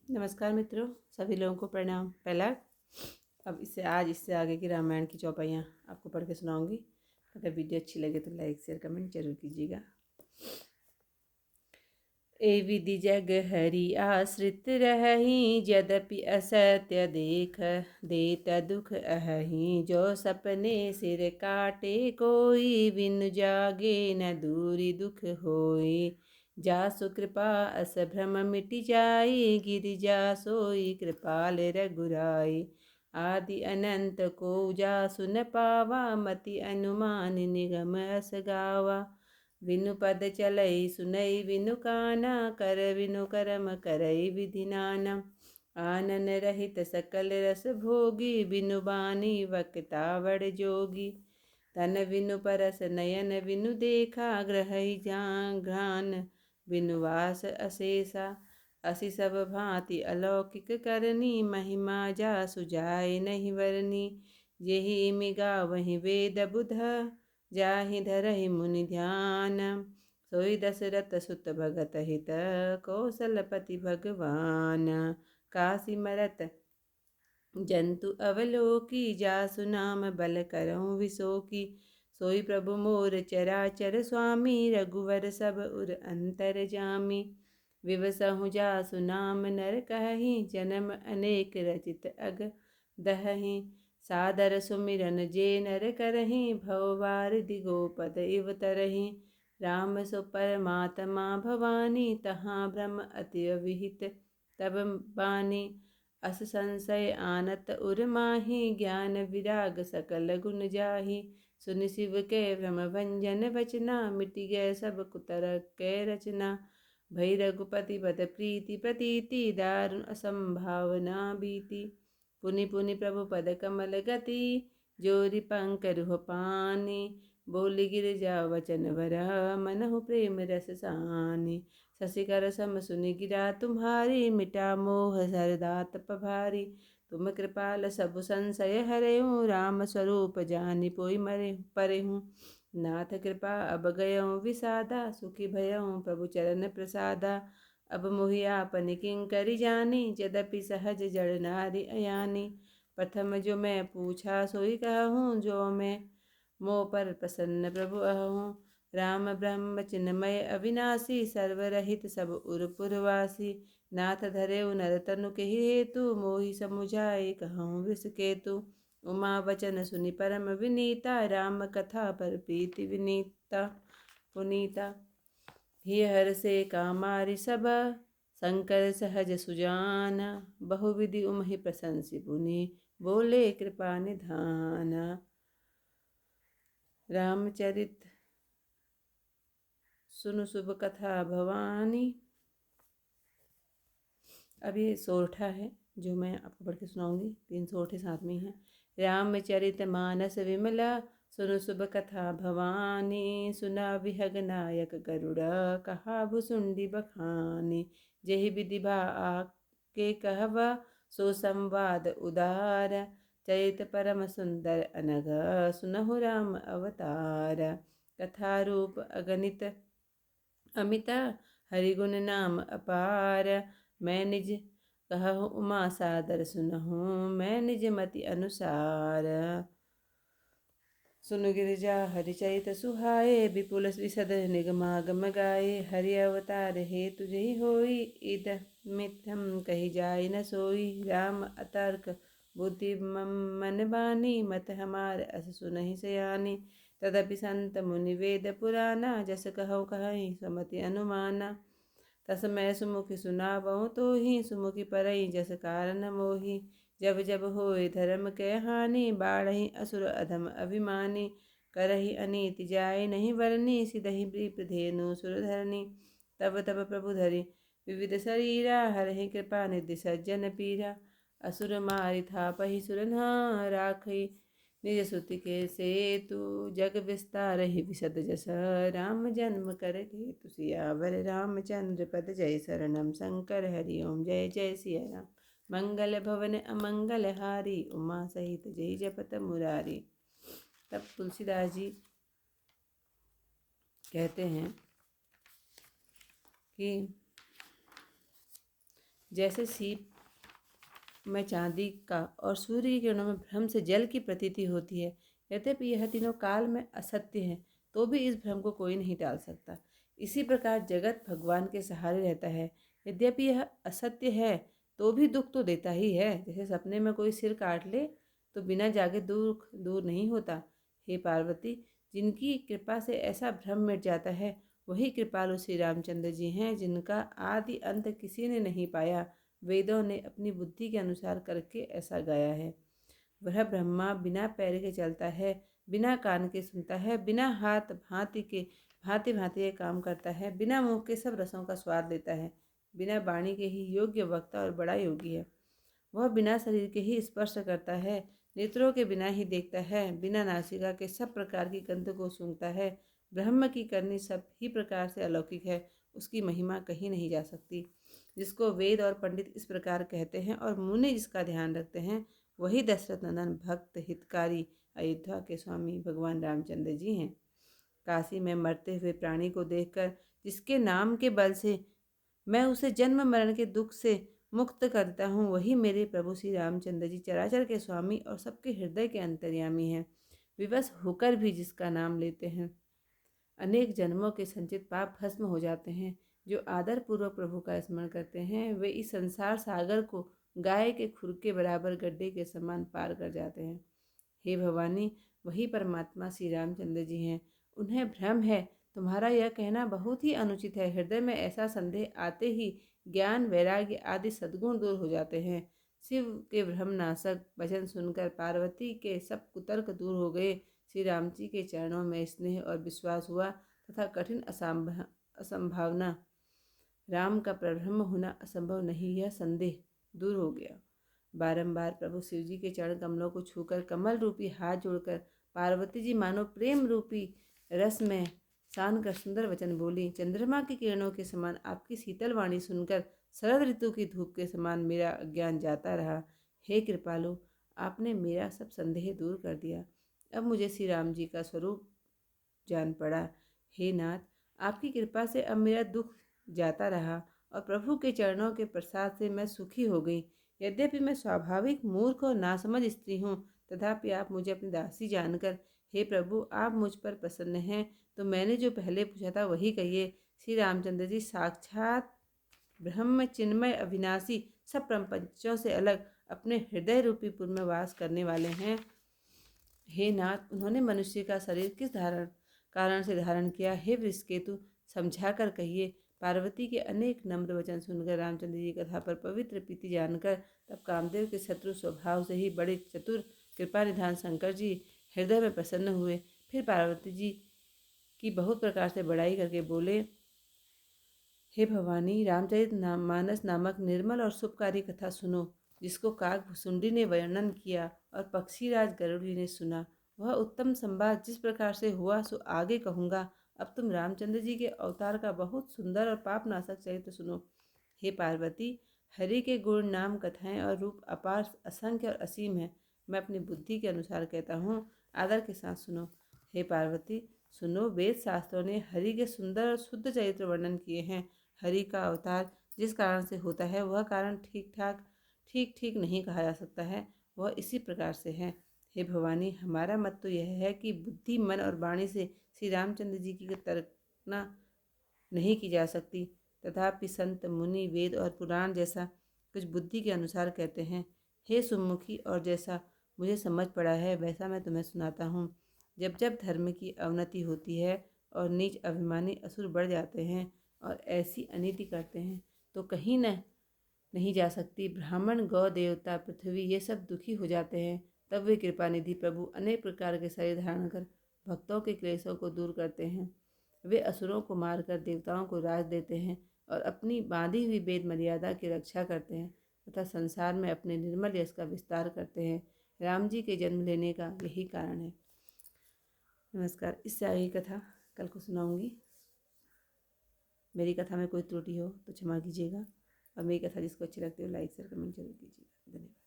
नमस्कार मित्रों, सभी लोगों को प्रणाम। पहला अब इससे आगे की रामायण की चौपाइयाँ आपको पढ़ के सुनाऊंगी। अगर वीडियो अच्छी लगे तो लाइक शेयर कमेंट जरूर कीजिएगा। ए विधि जग हरि आश्रित रहहि, यद्यपि असत्य देख देत दुख अहहि। जो सपने सिर काटे कोई, बिनु जागे न दूरी दुख होई। जासु कृपा अस भ्रम मिटि जाई, गिरिजा सोई कृपाल रघुराई। आदि अनंत को जासु न पावा, मति अनुमान निगम अस गावा। बिनु पद चलई सुनई बिनु काना, कर बिनु करम करई विधि नाना। आनन रहित सकल रस भोगी, बिनु बानी वक्ता बड़ जोगी। तन बिनु परस नयन बिनु देखा, ग्रहई घ्रान बिनु वास अशेषा। असि सब भांति अलौकिक करनी, महिमा जासु जाय नहीं वरनी। जेहि मिगा वही वेद बुध, जाहि धरहि मुनि ध्यान। सोई दशरथ सुत भगत हित, कौशलपति भगवान। काशी मरत जंतु अवलोकी, जासु नाम बल करऊँ विशोकी। सोई प्रभु मोर चराचर स्वामी, रघुवर सब उर अंतर जामी। विवसहु जासु नाम नर कहहि, जन्म अनेक रचित अग दहहि। सादर सुमिरन जे नर करहि, भव वारिधि गोपद इव तरहि। राम सो परमात्मा भवानी, तहाँ ब्रह्म अति विहित तब बानी। अस संशय आनत उर माही, ज्ञान विराग सकल गुण जाही। सुनि शिव के भ्रम भंजन बचना, मिटि गए सब कुतर्क के रचना। भई रघुपति पद प्रीति प्रतीति, दारुण असंभावना बीती। पुनि पुनि प्रभु पद कमल गति, जोरि पंकरुह पानी। बोली गिरिजा वचन भरा, मनहु प्रेम रस सानी। शशिकर सम सुनि गिरा तुम्हारी, मिटा मोह हरदा तप भारी। तुम कृपाल सबु संशय हरहु, राम स्वरूप जानि पोइ मरे परेहु। नाथ कृपा अब गयऊँ विषादा, सुखी भयऊँ प्रभु चरण प्रसादा। अब मोहि आपन किंकरि जानी, यद्यपि सहज जड़ नारि अयानी। प्रथम जो मैं पूछा सोई कहूँ, जो मैं मोह पर प्रसन्न प्रभु अहूँ। राम ब्रह्म चिन्मय अविनाशी, सर्वरहित सब उर पुरवासी। नाथ धरेउ नर तनु के हेतु, मोहि समुझाए कहूँ वृष केतु। उमा वचन सुनि परम विनीता, राम कथा पर प्रीति विनीता पुनीता। ही हर से कामारि सब, शंकर सहज सुजान। बहुविधि उमहि प्रशंसि पुनि, बोले कृपा निधान। रामचरित सुनु शुभ कथा भवानी। अब ये सोरठा है जो मैं आपको पढ़ के सुनाऊंगी। 3 सोरठे साथ में हैं। रामचरित मानस विमला, सुनु शुभ कथा भवानी। सुना विहग नायक गरुड़ा, कहा भुसुंडी बखानी। जेहि विधि भा आके कहवा, सो संवाद उदार। चरित परम सुंदर अनघ, सुनहु राम अवतार। कथा रूप अगणित अमित, हरिगुण नाम अपार। मैं निज कहूँ उमा सादर सुनहूँ, मैं निज मति अनुसार। सुनु गिरिजा हरिचरित सुहाए, विपुल विशद निगमागम गाए। हरि अवतार हेतु जहि होई, इद मिथ्यम कही जाय न सोई। राम अतर्क बुद्धि मन बानी, मत हमार अस सुनहि सयानी। तदपि संत मुनि वेद पुराना, जस कहु कहि सुमति अनुमाना। तसमय सुमुखि सुनावऊँ तोहि, सुमुखि परई जस कारण मोहि। जब जब होए धर्म के हानि, बाढ़हि असुर अधम अभिमानी। करहि अनीति जाय नहीं वरनी, सिधहि विप्रधेनु सुरधरनी। तब तब प्रभु धरि विविध शरीरा, हरहि कृपा निधि सज्जन पीरा। असुर मारि थापहि सुरन्हा, राखि निज सुति के सेतु। जग विस्तारहि विशद जस, राम जन्म कर हेतु। सियावर रामचंद्र पद जय शरणम, शंकर हरि ओम जय जय सिया राम। मंगल भवन अमंगल हारी, उमा सहित जय जपत मुरारी। तब तुलसीदास जी कहते हैं कि जैसे सीप में चांदी का और सूर्य की किरणों में भ्रम से जल की प्रतीति होती है। यद्यपि यह तीनों काल में असत्य है, तो भी इस भ्रम को कोई नहीं टाल सकता। इसी प्रकार जगत भगवान के सहारे रहता है। यद्यपि यह असत्य है, तो भी दुख तो देता ही है। जैसे सपने में कोई सिर काट ले तो बिना जागे दुख दूर नहीं होता। हे पार्वती, जिनकी कृपा से ऐसा भ्रम मिट जाता है, वही कृपालु श्री रामचंद्र जी हैं, जिनका आदि अंत किसी ने नहीं पाया। वेदों ने अपनी बुद्धि के अनुसार करके ऐसा गाया है। वह ब्रह्मा बिना पैर के चलता है, बिना कान के सुनता है, बिना हाथ भांति भांति के काम करता है, बिना मुंह के सब रसों का स्वाद लेता है, बिना वाणी के ही योग्य वक्ता और बड़ा योगी है। वह बिना शरीर के ही स्पर्श करता है, नेत्रों के बिना ही देखता है, बिना नासिका के सब प्रकार की गंध को सूंघता है। ब्रह्म की करनी सब ही प्रकार से अलौकिक है, उसकी महिमा कहीं नहीं जा सकती। जिसको वेद और पंडित इस प्रकार कहते हैं और मुनि जिसका ध्यान रखते हैं, वही दशरथ नंदन भक्त हितकारी अयोध्या के स्वामी भगवान रामचंद्र जी हैं। काशी में मरते हुए प्राणी को देखकर जिसके नाम के बल से मैं उसे जन्म मरण के दुख से मुक्त करता हूँ, वही मेरे प्रभु श्री रामचंद्र जी चराचर के स्वामी और सबके हृदय के अंतर्यामी हैं। विवश होकर भी जिसका नाम लेते हैं, अनेक जन्मों के संचित पाप भस्म हो जाते हैं। जो आदर पूर्वक प्रभु का स्मरण करते हैं, वे इस संसार सागर को गाय के खुर के बराबर गड्ढे के समान पार कर जाते हैं। हे भवानी, वही परमात्मा श्री रामचंद्र जी हैं। उन्हें भ्रम है, तुम्हारा यह कहना बहुत ही अनुचित है। हृदय में ऐसा संदेह आते ही ज्ञान वैराग्य आदि सद्गुण दूर हो जाते हैं। शिव के भ्रमनाशक वचन सुनकर पार्वती के सब कुतर्क दूर हो गए। श्री राम जी के चरणों में स्नेह और विश्वास हुआ तथा कठिन असंभावना राम का परब्रह्म होना असंभव नहीं, यह संदेह दूर हो गया। बारंबार प्रभु शिव जी के चरण कमलों को छूकर कमल रूपी हाथ जोड़कर पार्वती जी मानो प्रेम रूपी रस में सान कर सुंदर वचन बोली। चंद्रमा की किरणों के समान आपकी शीतल वाणी सुनकर शरद ऋतु की धूप के समान मेरा अज्ञान जाता रहा। हे कृपालु, आपने मेरा सब संदेह दूर कर दिया। अब मुझे श्री राम जी का स्वरूप जान पड़ा। हे नाथ, आपकी कृपा से अब मेरा दुख जाता रहा और प्रभु के चरणों के प्रसाद से मैं सुखी हो गई। यद्यपि मैं स्वाभाविक मूर्ख और नासमझ स्त्री हूँ, तथापि आप मुझे अपनी दासी जानकर, हे प्रभु, आप मुझ पर प्रसन्न हैं तो मैंने जो पहले पूछा था वही कहिए। श्री रामचंद्र जी साक्षात ब्रह्म चिन्मय अविनाशी सब प्रपंचों से अलग अपने हृदय रूपी पुर में वास करने वाले हैं। हे नाथ, उन्होंने मनुष्य का शरीर किस कारण से धारण किया? हे वृषकेतु, समझा कर कहिए। पार्वती के अनेक नम्र वचन सुनकर रामचंद्र जी कथा पर पवित्र प्रीति जानकर तब कामदेव के शत्रु स्वभाव से ही बड़े चतुर कृपा निधान शंकर जी हृदय में प्रसन्न हुए। फिर पार्वती जी की बहुत प्रकार से बड़ाई करके बोले, हे भवानी, रामचरित मानस नामक निर्मल और शुभकारी कथा सुनो, जिसको काक भुसुंडी ने वर्णन किया और पक्षीराज गरुड़ी ने सुना। वह उत्तम संवाद जिस प्रकार से हुआ सो आगे कहूँगा। अब तुम रामचंद्र जी के अवतार का बहुत सुंदर और पापनाशक चरित्र सुनो। हे पार्वती, हरि के गुण नाम कथाएं और रूप अपार असंख्य और असीम है। मैं अपनी बुद्धि के अनुसार कहता हूँ, आदर के साथ सुनो। हे पार्वती, सुनो, वेद शास्त्रों ने हरि के सुंदर और शुद्ध चरित्र वर्णन किए हैं। हरि का अवतार जिस कारण से होता है, वह कारण ठीक ठीक नहीं कहा जा सकता है। वह इसी प्रकार से है। हे भवानी, हमारा मत तो यह है कि बुद्धि, मन और वाणी से श्री रामचंद्र जी की तर्कना नहीं की जा सकती। तथापि संत, मुनि, वेद और पुराण जैसा कुछ बुद्धि के अनुसार कहते हैं। हे सुमुखी, और जैसा मुझे समझ पड़ा है वैसा मैं तुम्हें सुनाता हूँ। जब जब धर्म की अवनति होती है और नीच अभिमानी असुर बढ़ जाते हैं और ऐसी अनीति करते हैं, तो कहीं नहीं जा सकती। ब्राह्मण, गौ, देवता, पृथ्वी ये सब दुखी हो जाते हैं। तब वे कृपा निधि प्रभु अनेक प्रकार के शरीर धारण कर भक्तों के क्लेशों को दूर करते हैं। वे असुरों को मारकर देवताओं को राज देते हैं और अपनी बांधी हुई वेद मर्यादा की रक्षा करते हैं तथा संसार में अपने निर्मल यश का विस्तार करते हैं। राम जी के जन्म लेने का यही कारण है। नमस्कार। इससे आगे कथा कल को सुनाऊंगी। मेरी कथा में कोई त्रुटि हो तो क्षमा कीजिएगा और मेरी कथा जिसको अच्छी लगती हो लाइक शेयर कमेंट जरूर कीजिएगा। धन्यवाद।